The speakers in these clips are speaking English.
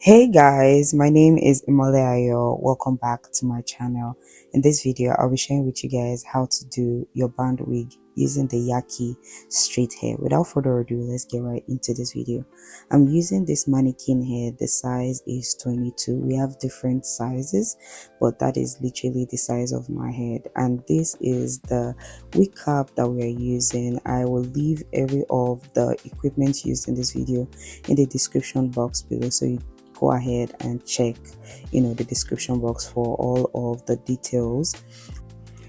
Hey guys, my name is Imoleayo. Welcome back to my channel. In this video, I'll be sharing with you guys how to do your band wig using the Yaki straight hair. Without further ado, let's get right into this video. I'm using this mannequin hair. The size is 22. We have different sizes, but that is literally the size of my head. And this is the wig cap that we are using. I will leave every of the equipment used in this video in the description box below, so you go ahead and check the description box for all of the details.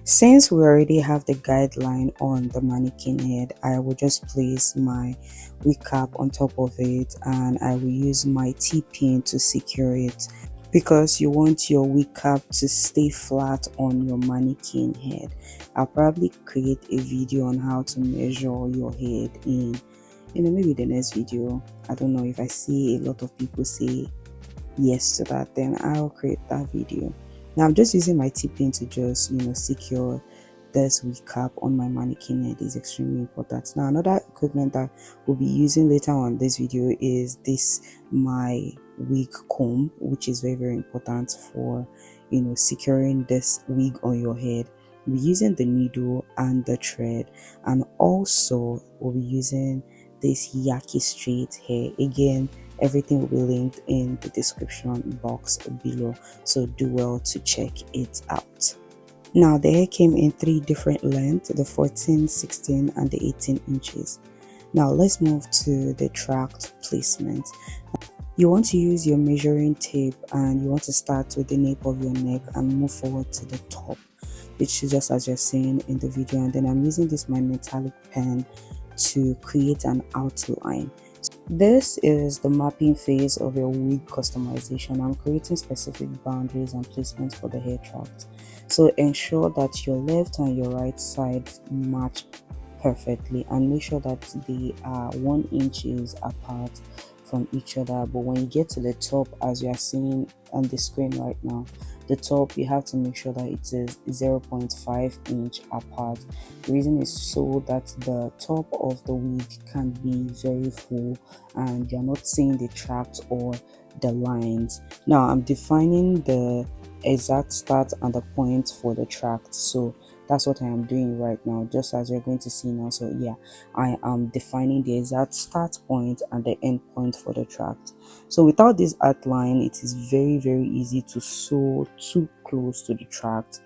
Since we already have the guideline on the mannequin head, I will just place my wig cap on top of it and I will use my T-pin to secure it, because you want your wig cap to stay flat on your mannequin head. I'll probably create a video on how to measure your head in maybe the next video. I don't know, if I see a lot of people say yes to that, then I'll create that video. Now I'm just using my T-pin to just secure this wig cap on my mannequin head. Is extremely important. Now another equipment that we'll be using later on this video is my wig comb, which is very important for securing this wig on your head. We'll be using the needle and the thread, and also we'll be using this Yaki straight hair. Again, everything will be linked in the description box below, so do well to check it out. Now the hair came in 3 different lengths: the 14, 16 and the 18 inches. Now let's move to the tract placement. You want to use your measuring tape and you want to start with the nape of your neck and move forward to the top, which is just as you're seeing in the video. And then I'm using my metallic pen to create an outline. This is the mapping phase of your wig customization. I'm creating specific boundaries and placements for the hair tract. So ensure that your left and your right side match perfectly, and make sure that they are 1 inches apart from each other. But when you get to the top, as you are seeing on the screen right now, the top, you have to make sure that it is 0.5 inch apart. The reason is so that the top of the wig can be very full and you're not seeing the tract or the lines. Now I'm defining the exact start and the point for the tract, so that's what I am doing right now, just as you're going to see now. So yeah, I am defining the exact start point and the end point for the tract. So without this outline, it is very easy to sew too close to the tract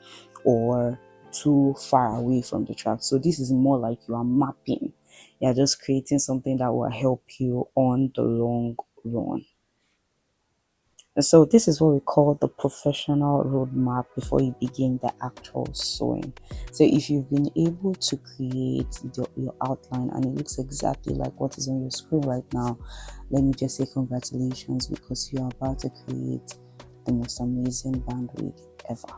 or too far away from the tract. So this is more like you are mapping. You're just creating something that will help you on the long run. So this is what we call the professional roadmap before you begin the actual sewing. So if you've been able to create your outline and it looks exactly like what is on your screen right now, let me just say congratulations, because you are about to create the most amazing band wig ever.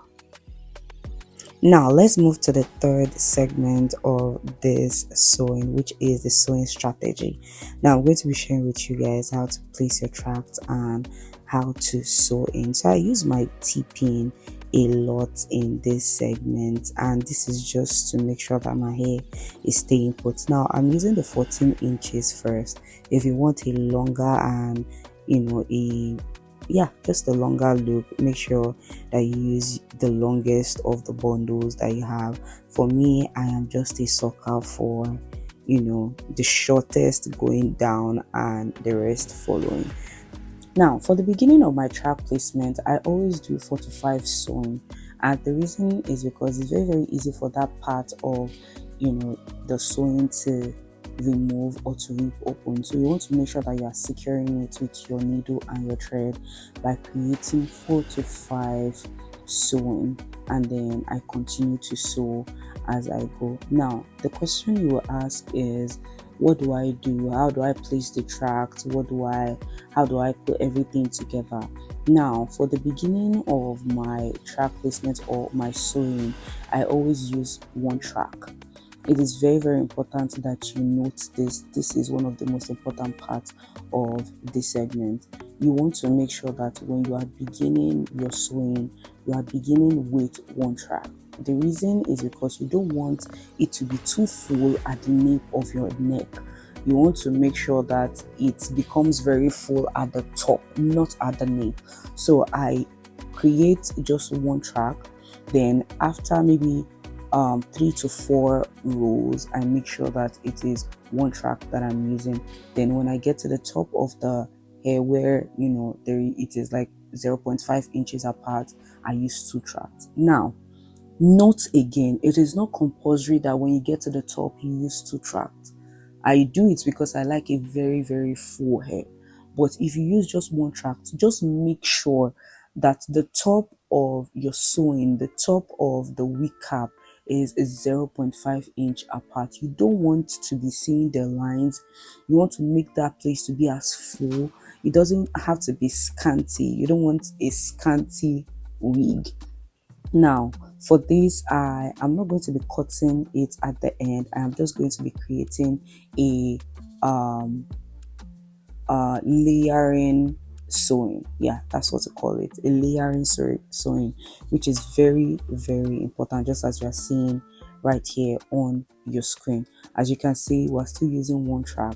Now let's move to the third segment of this sewing, which is the sewing strategy. Now I'm going to be sharing with you guys how to place your tract and how to sew in. So I use my T-pin a lot in this segment, and this is just to make sure that my hair is staying put. Now I'm using the 14 inches first. If you want a longer and just a longer look, make sure that you use the longest of the bundles that you have. For me, I am just a sucker for the shortest going down and the rest following. Now for the beginning of my tract placement, I always do 4 to 5 sewing, and the reason is because it's very easy for that part of the sewing to remove or to rip open. So you want to make sure that you are securing it with your needle and your thread by creating 4 to 5 sewing, and then I continue to sew as I go. Now the question you will ask is, what do I do? How do I place the tract? How do I put everything together? Now for the beginning of my tract placement or my sewing, I always use 1 track. It is very important that you note this. This is one of the most important parts of this segment. You want to make sure that when you are beginning your sewing, you are beginning with 1 track. The reason is because you don't want it to be too full at the nape of your neck. you want to make sure that it becomes very full at the top, not at the nape. So I create just one track, then after maybe 3 to 4 rows, I make sure that it is one track that I'm using. Then when I get to the top of the hair where there it is like 0.5 inches apart, I use 2 tracks. Now, note again, it is not compulsory that when you get to the top you use 2 tracks. I do it because I like a very, very full hair. But if you use just one track, just make sure that the top of your sewing, the top of the wig cap is 0.5 inch apart. You don't want to be seeing the lines. You want to make that place to be as full. It doesn't have to be scanty. You don't want a scanty wig. Now, for this, I'm not going to be cutting it at the end. I'm just going to be creating a layering sewing. Yeah, that's what to call it, a layering sewing, which is very, very important, just as you are seeing right here on your screen. As you can see, we're still using one track.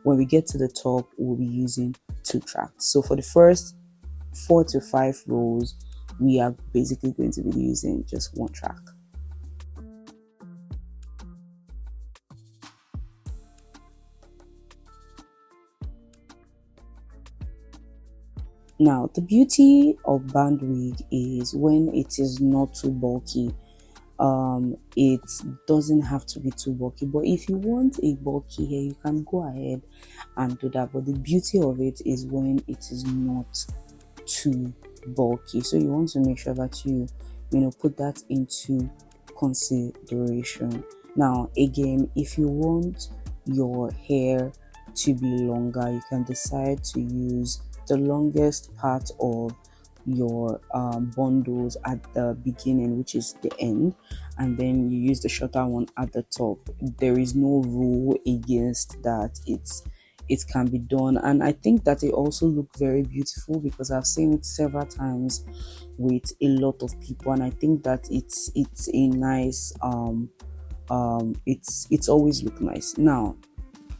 When we get to the top, we'll be using 2 tracks. So for the first 4 to 5 rows, we are basically going to be using just one track. Now, the beauty of band wig is when it is not too bulky. It doesn't have to be too bulky, but if you want a bulky hair, you can go ahead and do that. But the beauty of it is when it is not too bulky. So you want to make sure that you put that into consideration. Now, again, if you want your hair to be longer, you can decide to use the longest part of your bundles at the beginning, which is the end, and then you use the shorter one at the top. There is no rule against that. It can be done, and I think that it also look very beautiful because I've seen it several times with a lot of people, and I think that it's a nice it's always look nice. Now,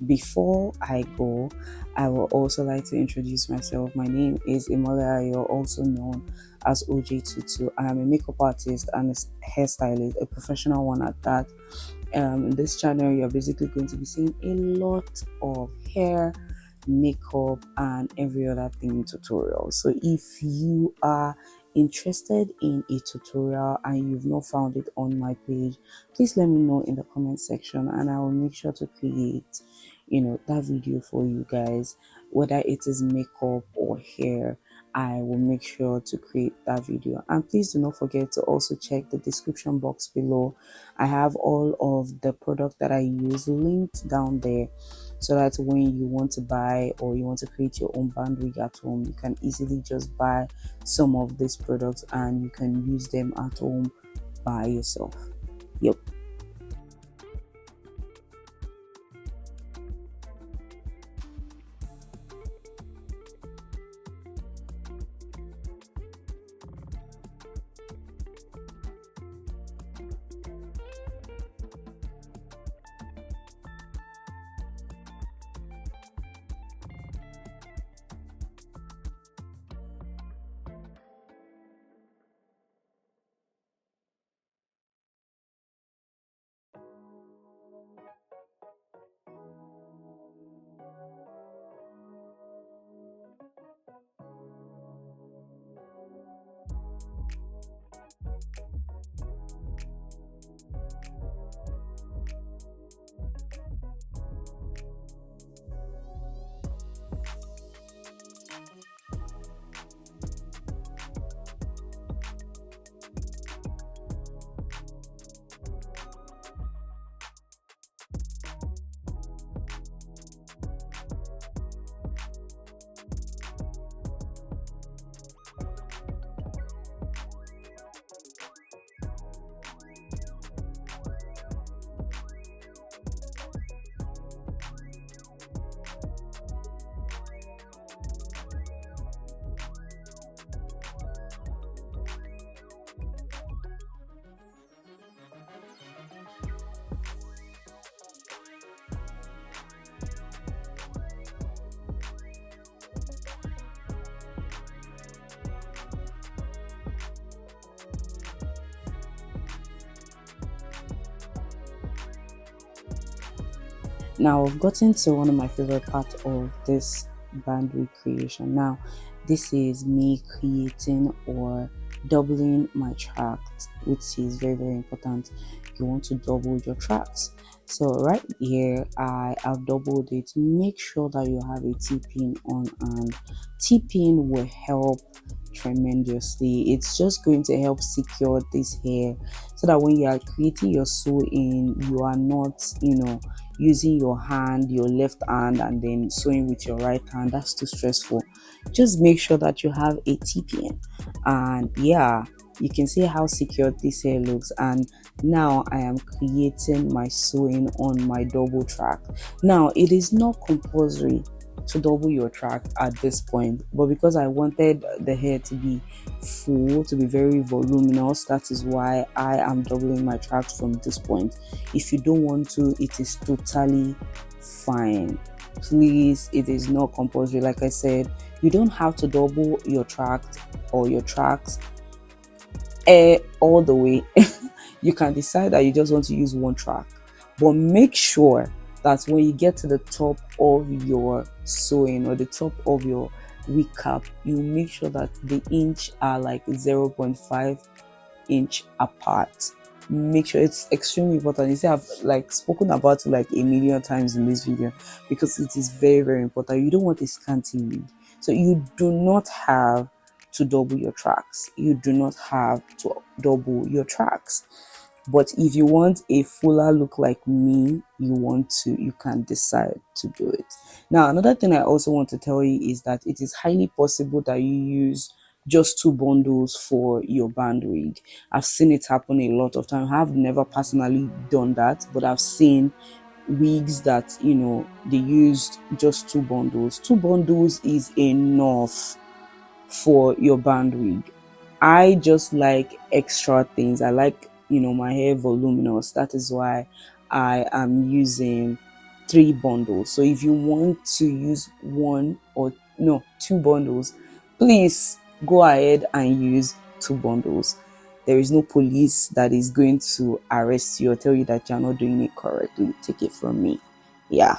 before I go, I will also like to introduce myself. My name is Imoleayo, also known as OJ22. I am a makeup artist and a hairstylist, a professional one at that. In this channel, you're basically going to be seeing a lot of hair, makeup, and every other thing tutorials. So if you are interested in a tutorial and you've not found it on my page, please let me know in the comment section and I will make sure to create that video for you guys. Whether it is makeup or hair, I will make sure to create that video. And please do not forget to also check the description box below. I have all of the product that I use linked down there, so that when you want to buy or you want to create your own band wig at home, you can easily just buy some of these products and you can use them at home by yourself. Yep. Now I've gotten to one of my favorite parts of this bandwidth creation. Now this is me creating or doubling my tracks, which is very very important. You want to double your tracks. So right here I have doubled it. Make sure that you have a T-pin on, and T-pin will help tremendously. It's just going to help secure this hair so that when you are creating your sew in, you are not, using your hand, your left hand, and then sewing with your right hand. That's too stressful. Just make sure that you have a T-pin, and yeah, you can see how secure this hair looks. And now I am creating my sewing on my double track. Now it is not compulsory to double your track at this point, but because I wanted the hair to be full, to be very voluminous, that is why I am doubling my tracks from this point. If you don't want to, it is totally fine. Please, it is not compulsory. Like I said, you don't have to double your tracks or your tracks all the way. You can decide that you just want to use one track, but make sure that when you get to the top of your sewing or the top of your recap, you make sure that the inch are like 0.5 inch apart. Make sure, it's extremely important. You see, I've like spoken about it like a million times in this video because it is very very important. You don't want a scanty wig, so you do not have to double your tracks. You do not have to double your tracks. But if you want a fuller look like me, you can decide to do it. Now, another thing I also want to tell you is that it is highly possible that you use just two bundles for your band wig. I've seen it happen a lot of times. I've never personally done that, but I've seen wigs that, they used just two bundles. Two bundles is enough for your band wig. I just like extra things. I like, my hair voluminous. That is why I am using three bundles. So if you want to use two bundles, please go ahead and use two bundles. There is no police that is going to arrest you or tell you that you're not doing it correctly. Take it from me. Yeah.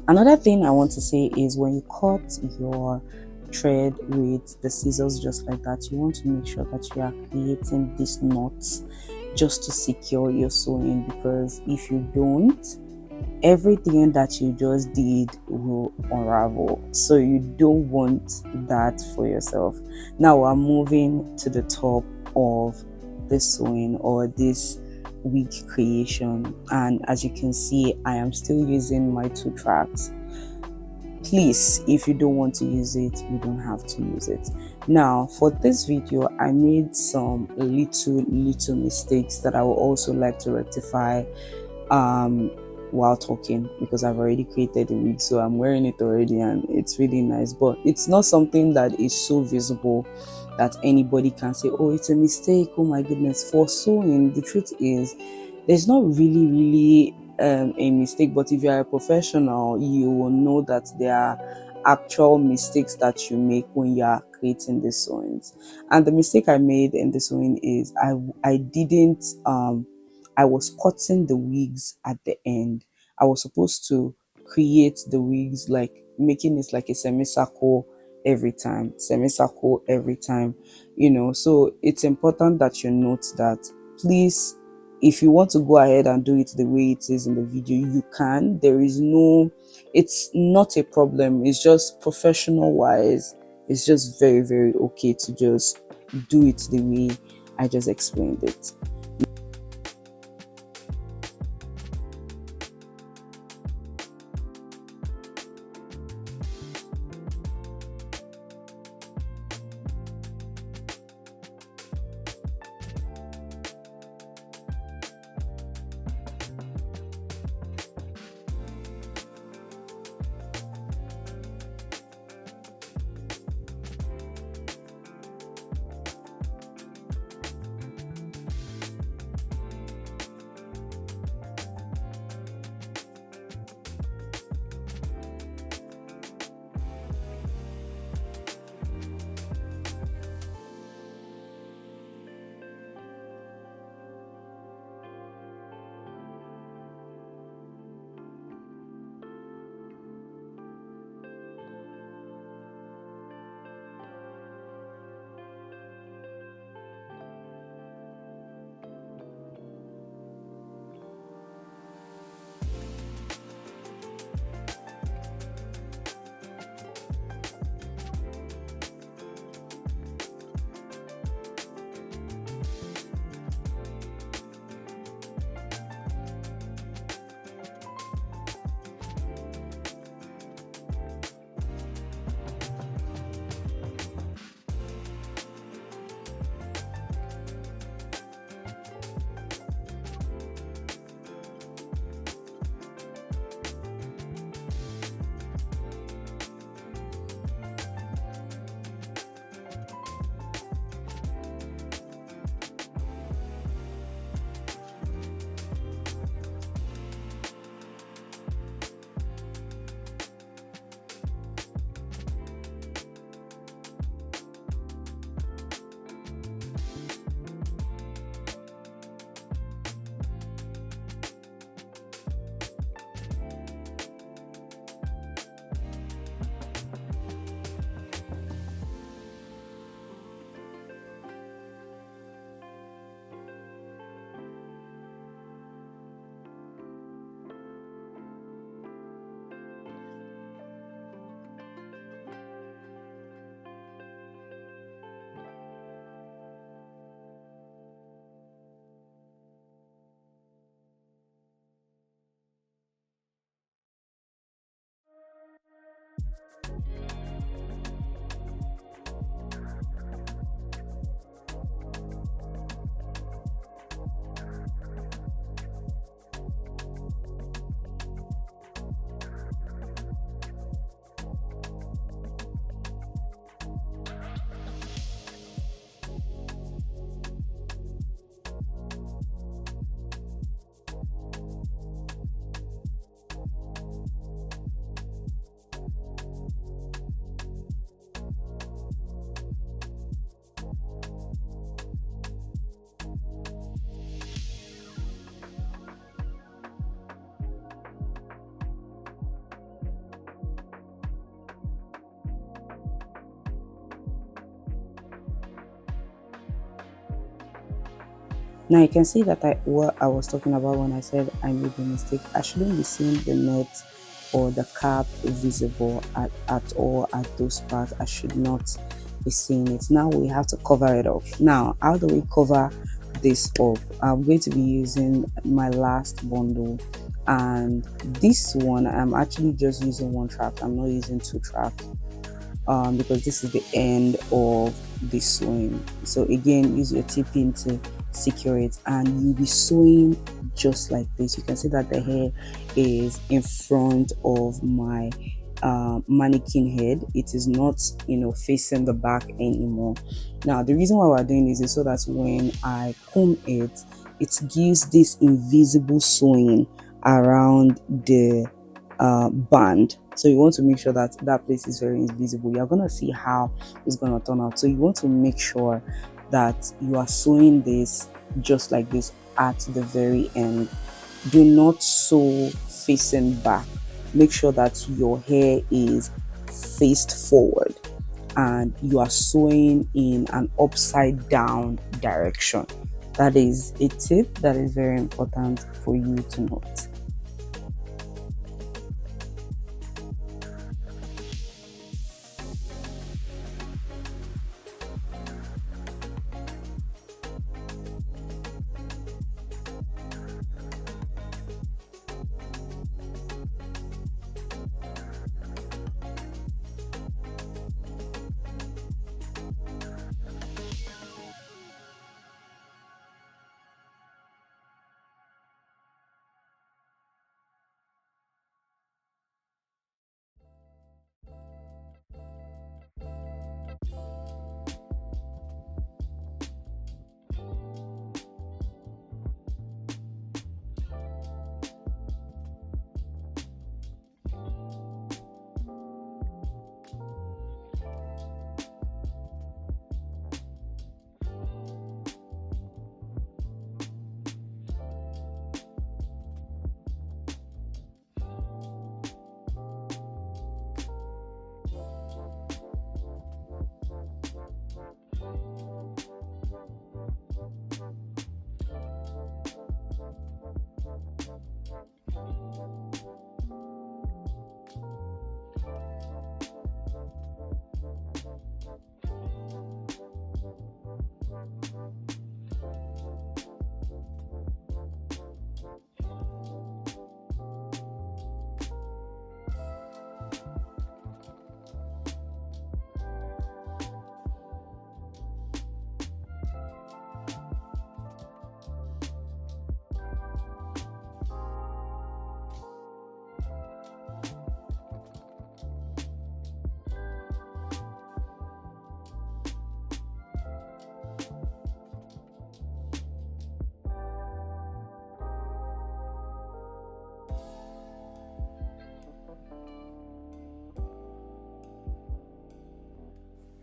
Another thing I want to say is when you cut your thread with the scissors just like that, you want to make sure that you are creating these knots just to secure your sewing, because if you don't, everything that you just did will unravel. So you don't want that for yourself. Now I'm moving to the top of this sewing or this wig creation, and as you can see, I am still using my 2 tracks. Please, if you don't want to use it, you don't have to use it. Now for this video, I made some little mistakes that I would also like to rectify um while talking, because I've already created a wig, so I'm wearing it already and it's really nice, but it's not something that is so visible that anybody can say, oh, it's a mistake, oh my goodness. For sewing, the truth is there's not really a mistake, but if you are a professional, you will know that there are actual mistakes that you make when you are creating the sewings. And the mistake I made in the sewing is I didn't I was cutting the wigs at the end. I was supposed to create the wigs, like making it like a semicircle every time, semicircle every time, So it's important that you note that. Please, if you want to go ahead and do it the way it is in the video, you can. It's not a problem. It's just professional wise, it's just very okay to just do it the way I just explained it. Now you can see that what I was talking about when I said I made a mistake. I shouldn't be seeing the net or the cap visible at all at those parts. I should not be seeing it. Now we have to cover it up. Now, how do we cover this up. I'm going to be using my last bundle, and this one I'm actually just using one track. I'm not using two tracks, because this is the end of the sewing. So again, use your tip-in to secure it, and you'll be sewing just like this. You can see that the hair is in front of my mannequin head. It is not, facing the back anymore. Now the reason why we're doing this is so that when I comb it, it gives this invisible sewing around the band. So you want to make sure that that place is very invisible. You're going to see how it's going to turn out. So you want to make sure that you are sewing this just like this at the very end. Do not sew facing back. Make sure that your hair is faced forward and you are sewing in an upside down direction. That is a tip that is very important for you to note.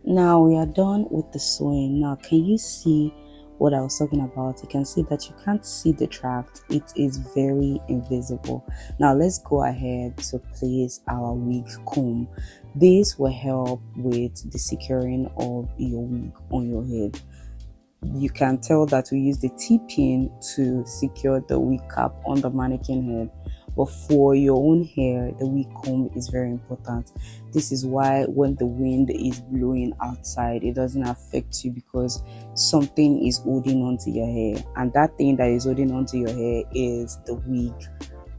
Now we are done with the sewing. Now can you see what I was talking about? You can see that you can't see the tract. It is very invisible. Now let's go ahead to place our wig comb. This will help with the securing of your wig on your head. You can tell that we use the T-pin to secure the wig cap on the mannequin head, but for your own hair, the wig comb is very important. This is why when the wind is blowing outside, it doesn't affect you, because something is holding onto your hair, and that thing that is holding onto your hair is the wig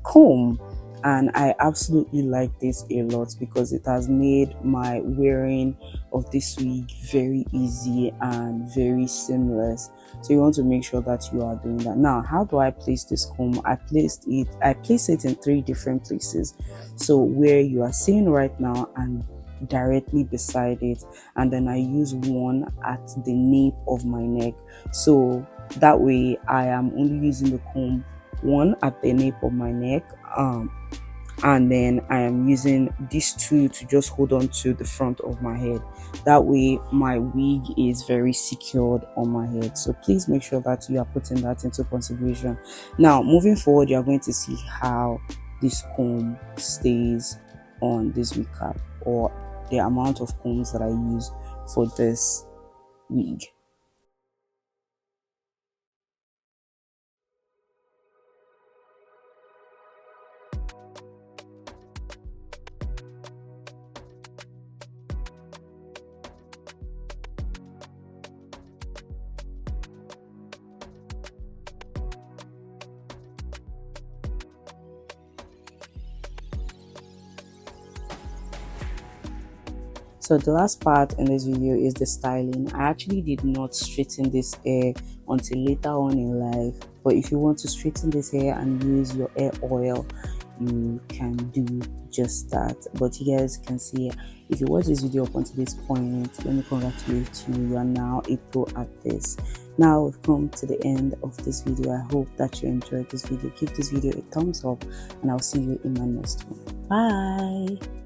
comb. And I absolutely like this a lot because it has made my wearing of this wig very easy and very seamless. So you want to make sure that you are doing that. Now, how do I place this comb? I place it in 3 different places. So where you are seeing right now and directly beside it, and then I use one at the nape of my neck. So that way I am only using the comb one at the nape of my neck, and then I am using these two to just hold on to the front of my head. That way my wig is very secured on my head. So please make sure that you are putting that into consideration. Now moving forward, you are going to see how this comb stays on this wig cap, or the amount of combs that I use for this wig. So the last part in this video is the styling. I actually did not straighten this hair until later on in life, but if you want to straighten this hair and use your hair oil, you can do just that. But you guys can see, if you watch this video up until this point, let me congratulate you. You are now a pro at this. Now we've come to the end of this video. I hope that you enjoyed this video. Give this video a thumbs up and I'll see you in my next one. Bye.